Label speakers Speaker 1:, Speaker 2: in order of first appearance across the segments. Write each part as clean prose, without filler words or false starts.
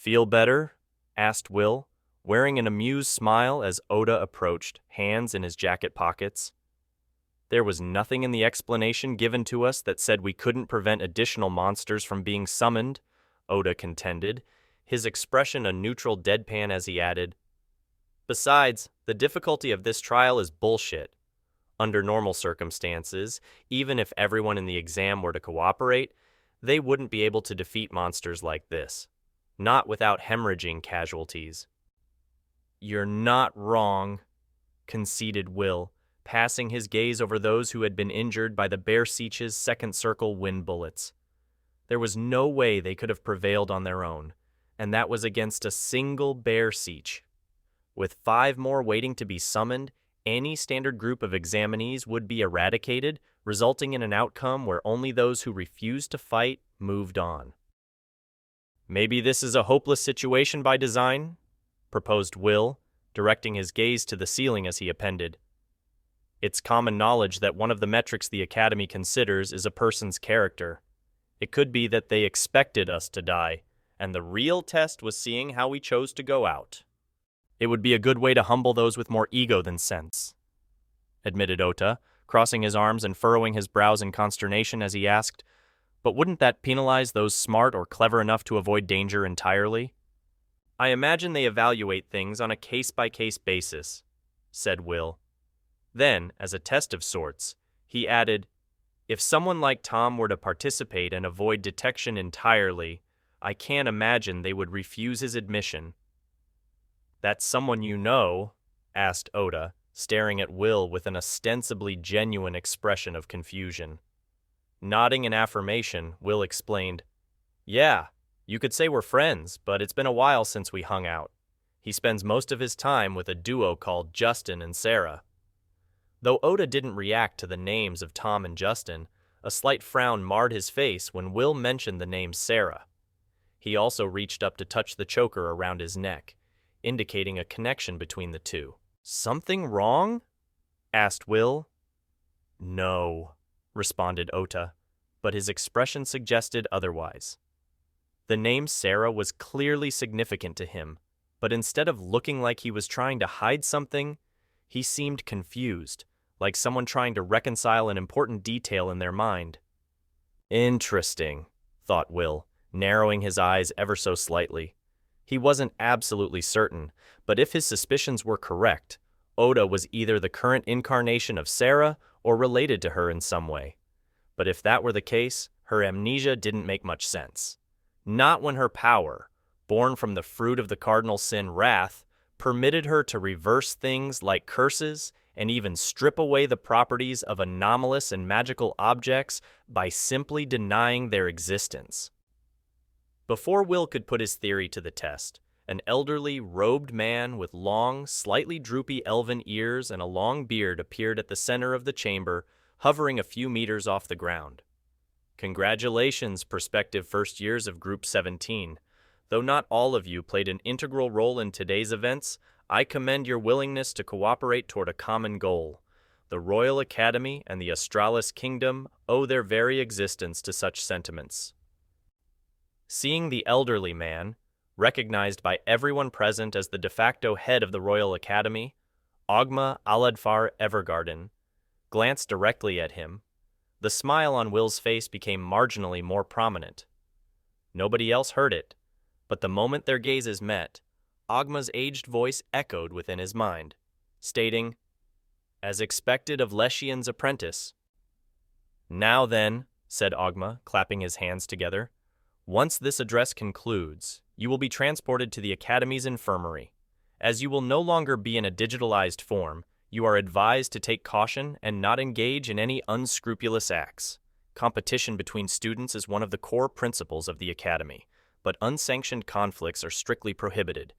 Speaker 1: Feel better? Asked Will, wearing an amused smile as Oda approached, hands in his jacket pockets. There was nothing in the explanation given to us that said we couldn't prevent additional monsters from being summoned, Oda contended, his expression a neutral deadpan as he added, "Besides, the difficulty of this trial is bullshit. Under normal circumstances, even if everyone in the exam were to cooperate, they wouldn't be able to defeat monsters like this. Not without hemorrhaging casualties." "You're not wrong," conceded Will, passing his gaze over those who had been injured by the Bear Siech's second circle wind bullets. There was no way they could have prevailed on their own, and that was against a single Bear Siech. With 5 more waiting to be summoned, any standard group of examinees would be eradicated, resulting in an outcome where only those who refused to fight moved on. "Maybe this is a hopeless situation by design?" proposed Will, directing his gaze to the ceiling as he appended. "It's common knowledge that one of the metrics the Academy considers is a person's character. It could be that they expected us to die, and the real test was seeing how we chose to go out. It would be a good way to humble those with more ego than sense," admitted Ota, crossing his arms and furrowing his brows in consternation as he asked, "But wouldn't that penalize those smart or clever enough to avoid danger entirely?" "I imagine they evaluate things on a case-by-case basis," said Will. Then, as a test of sorts, he added, "If someone like Tom were to participate and avoid detection entirely, I can't imagine they would refuse his admission." "That's someone you know?" asked Oda, staring at Will with an ostensibly genuine expression of confusion. Nodding in affirmation, Will explained, "Yeah, you could say we're friends, but it's been a while since we hung out. He spends most of his time with a duo called Justin and Sarah." Though Oda didn't react to the names of Tom and Justin, a slight frown marred his face when Will mentioned the name Sarah. He also reached up to touch the choker around his neck, indicating a connection between the two. "Something wrong?" asked Will. "No," responded Ota, but his expression suggested otherwise. The name Sarah was clearly significant to him, but instead of looking like he was trying to hide something, he seemed confused, like someone trying to reconcile an important detail in their mind. "Interesting," thought Will, narrowing his eyes ever so slightly. He wasn't absolutely certain, but if his suspicions were correct, Oda was either the current incarnation of Sarah or related to her in some way. But if that were the case, her amnesia didn't make much sense. Not when her power, born from the fruit of the cardinal sin wrath, permitted her to reverse things like curses and even strip away the properties of anomalous and magical objects by simply denying their existence. Before Will could put his theory to the test, an elderly, robed man with long, slightly droopy elven ears and a long beard appeared at the center of the chamber, hovering a few meters off the ground. "Congratulations, prospective first years of Group 17. Though not all of you played an integral role in today's events, I commend your willingness to cooperate toward a common goal. The Royal Academy and the Astralis Kingdom owe their very existence to such sentiments." Seeing the elderly man, recognized by everyone present as the de facto head of the Royal Academy, Ogma Aladfar Evergarden, glanced directly at him, the smile on Will's face became marginally more prominent. Nobody else heard it, but the moment their gazes met, Ogma's aged voice echoed within his mind, stating, "As expected of Leshian's apprentice." "Now then," said Ogma, clapping his hands together, "once this address concludes, you will be transported to the Academy's infirmary. As you will no longer be in a digitalized form, you are advised to take caution and not engage in any unscrupulous acts. Competition between students is one of the core principles of the Academy, but unsanctioned conflicts are strictly prohibited.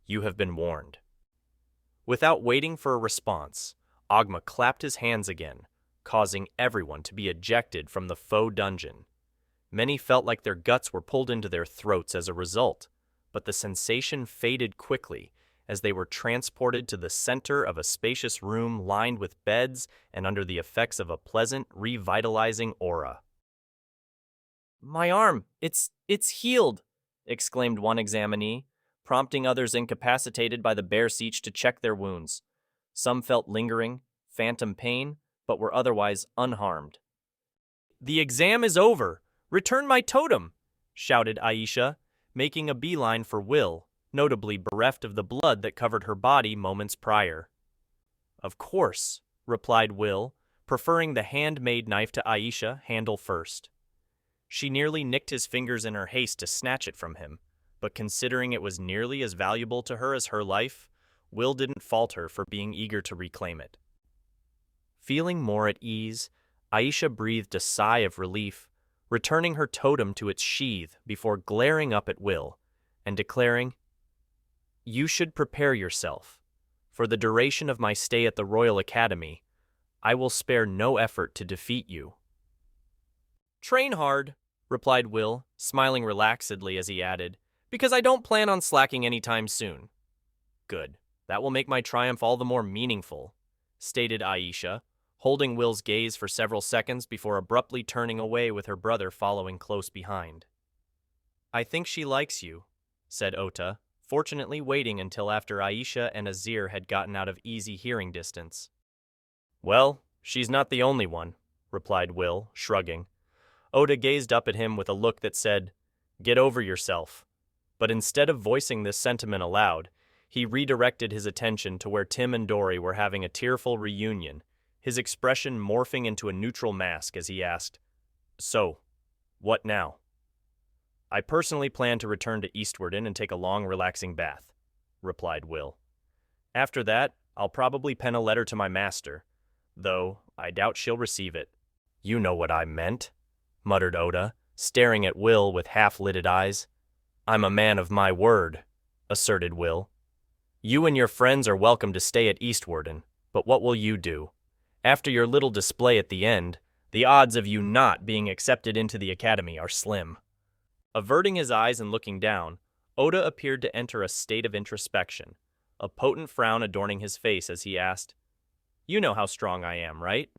Speaker 1: You have been warned." Without waiting for a response, Ogma clapped his hands again, causing everyone to be ejected from the faux dungeon. Many felt like their guts were pulled into their throats as a result, but the sensation faded quickly as they were transported to the center of a spacious room lined with beds and under the effects of a pleasant, revitalizing aura. "My arm, it's healed. exclaimed one examinee, prompting others incapacitated by the bare siege to check their wounds. Some felt lingering, phantom pain, but were otherwise unharmed. "The exam is over! Return my totem!" shouted Aisha, making a beeline for Will, notably bereft of the blood that covered her body moments prior. "Of course," replied Will, preferring the handmade knife to Aisha, handle first. She nearly nicked his fingers in her haste to snatch it from him, but considering it was nearly as valuable to her as her life, Will didn't fault her for being eager to reclaim it. Feeling more at ease, Aisha breathed a sigh of relief, returning her totem to its sheath before glaring up at Will and declaring, "You should prepare yourself. For the duration of my stay at the Royal Academy, I will spare no effort to defeat you." "Train hard," replied Will, smiling relaxedly as he added, "because I don't plan on slacking anytime soon." "Good. That will make my triumph all the more meaningful," stated Aisha, holding Will's gaze for several seconds before abruptly turning away with her brother following close behind. "I think she likes you," said Ota, fortunately waiting until after Aisha and Azir had gotten out of easy hearing distance. "Well, she's not the only one," replied Will, shrugging. Ota gazed up at him with a look that said, "Get over yourself." But instead of voicing this sentiment aloud, he redirected his attention to where Tim and Dory were having a tearful reunion, his expression morphing into a neutral mask as he asked, "So, what now?" "I personally plan to return to Eastwarden and take a long, relaxing bath," replied Will. "After that, I'll probably pen a letter to my master, though I doubt she'll receive it." "You know what I meant," muttered Ota, staring at Will with half-lidded eyes. "I'm a man of my word," asserted Will. "You and your friends are welcome to stay at Eastwarden, but what will you do? After your little display at the end, the odds of you not being accepted into the academy are slim." Averting his eyes and looking down, Ota appeared to enter a state of introspection, a potent frown adorning his face as he asked, "You know how strong I am, right?"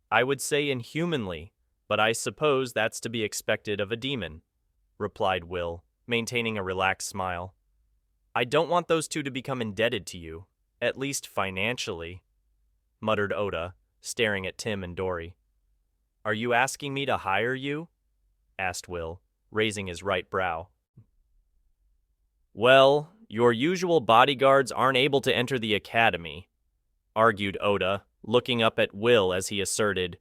Speaker 1: "I would say inhumanly, but I suppose that's to be expected of a demon," replied Will, maintaining a relaxed smile. "I don't want those two to become indebted to you, at least financially," muttered Ota, staring at Tim and Dory. "Are you asking me to hire you?" asked Will, raising his right brow. "Well, your usual bodyguards aren't able to enter the academy," argued Ota, looking up at Will as he asserted,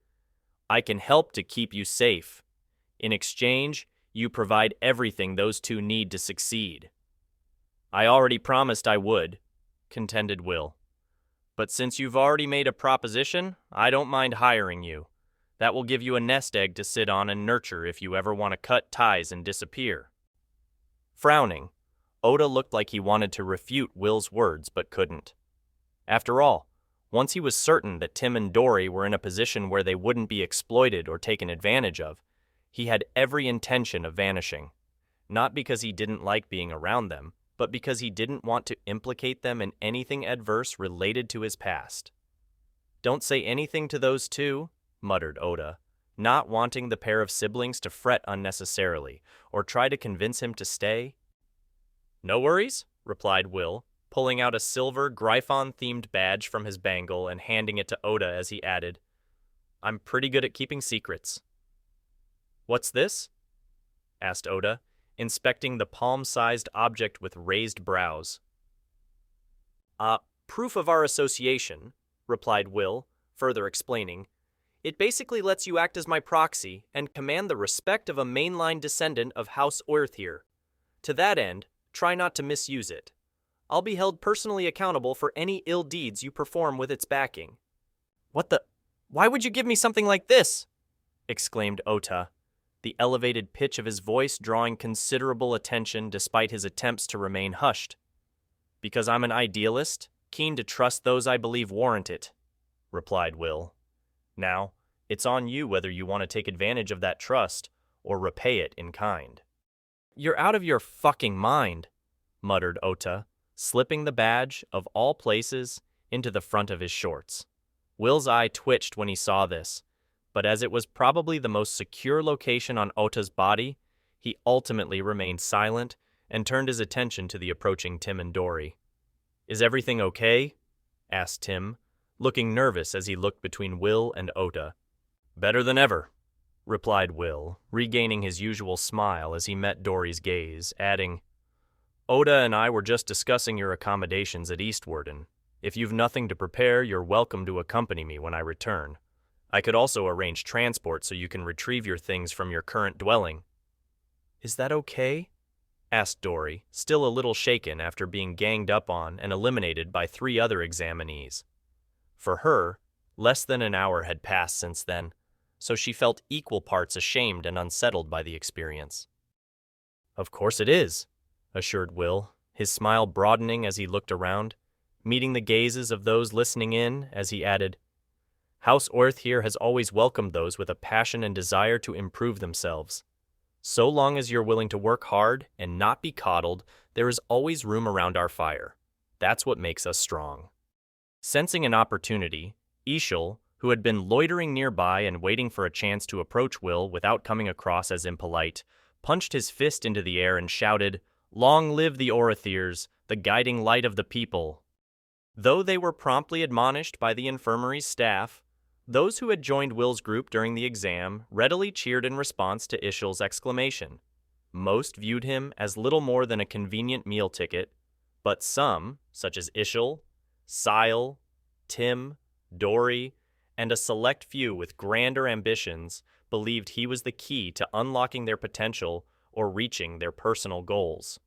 Speaker 1: "I can help to keep you safe. In exchange, you provide everything those two need to succeed." "I already promised I would," contended Will. "But since you've already made a proposition, I don't mind hiring you. That will give you a nest egg to sit on and nurture if you ever want to cut ties and disappear." Frowning, Ota looked like he wanted to refute Will's words but couldn't. After all, once he was certain that Tim and Dory were in a position where they wouldn't be exploited or taken advantage of, he had every intention of vanishing. Not because he didn't like being around them, but because he didn't want to implicate them in anything adverse related to his past. "Don't say anything to those two," muttered Ota, not wanting the pair of siblings to fret unnecessarily or try to convince him to stay. "No worries," replied Will, pulling out a silver Gryphon-themed badge from his bangle and handing it to Ota as he added, "I'm pretty good at keeping secrets." "What's this?" asked Ota, inspecting the palm-sized object with raised brows. Proof of our association," replied Will, further explaining. "It basically lets you act as my proxy and command the respect of a mainline descendant of House Oerthir. To that end, try not to misuse it. I'll be held personally accountable for any ill deeds you perform with its backing." "What the? Why would you give me something like this?" exclaimed Ota, the elevated pitch of his voice drawing considerable attention despite his attempts to remain hushed. "Because I'm an idealist, keen to trust those I believe warrant it," replied Will. "Now, it's on you whether you want to take advantage of that trust or repay it in kind." "You're out of your fucking mind," muttered Ota, slipping the badge, of all places, into the front of his shorts. Will's eye twitched when he saw this, but as it was probably the most secure location on Ota's body, he ultimately remained silent and turned his attention to the approaching Tim and Dory. "Is everything okay?" asked Tim, looking nervous as he looked between Will and Ota. "Better than ever," replied Will, regaining his usual smile as he met Dory's gaze, adding, "Ota and I were just discussing your accommodations at Eastwarden. If you've nothing to prepare, you're welcome to accompany me when I return. I could also arrange transport so you can retrieve your things from your current dwelling." "Is that okay?" asked Dory, still a little shaken after being ganged up on and eliminated by 3 other examinees. For her, less than an hour had passed since then, so she felt equal parts ashamed and unsettled by the experience. "Of course it is," assured Will, his smile broadening as he looked around, meeting the gazes of those listening in as he added, "House Orth here has always welcomed those with a passion and desire to improve themselves. So long as you're willing to work hard and not be coddled, there is always room around our fire. That's what makes us strong." Sensing an opportunity, Ishil, who had been loitering nearby and waiting for a chance to approach Will without coming across as impolite, punched his fist into the air and shouted, "Long live the Orathirs, the guiding light of the people!" Though they were promptly admonished by the infirmary's staff, those who had joined Will's group during the exam readily cheered in response to Ishil's exclamation. Most viewed him as little more than a convenient meal ticket, but some, such as Ishil, Sile, Tim, Dory, and a select few with grander ambitions, believed he was the key to unlocking their potential or reaching their personal goals.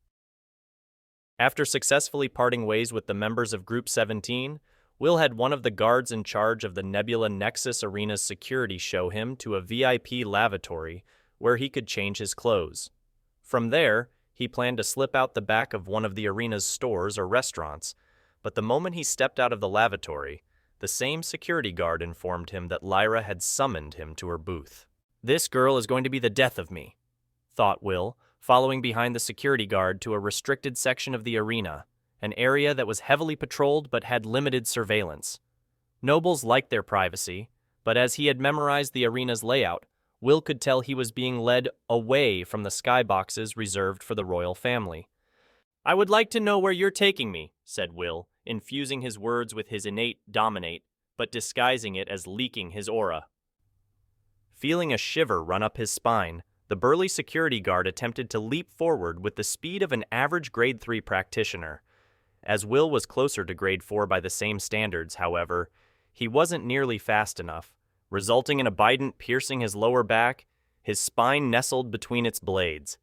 Speaker 1: After successfully parting ways with the members of Group 17, Will had one of the guards in charge of the Nebula Nexus Arena's security show him to a VIP lavatory where he could change his clothes. From there, he planned to slip out the back of one of the arena's stores or restaurants, but the moment he stepped out of the lavatory, the same security guard informed him that Lyra had summoned him to her booth. "This girl is going to be the death of me," thought Will, following behind the security guard to a restricted section of the arena, an area that was heavily patrolled but had limited surveillance. Nobles liked their privacy, but as he had memorized the arena's layout, Will could tell he was being led away from the skyboxes reserved for the royal family. "I would like to know where you're taking me," said Will, infusing his words with his innate dominate, but disguising it as leaking his aura. Feeling a shiver run up his spine, the burly security guard attempted to leap forward with the speed of an average Grade 3 practitioner. As Will was closer to Grade 4 by the same standards, however, he wasn't nearly fast enough, resulting in a bident piercing his lower back, his spine nestled between its blades.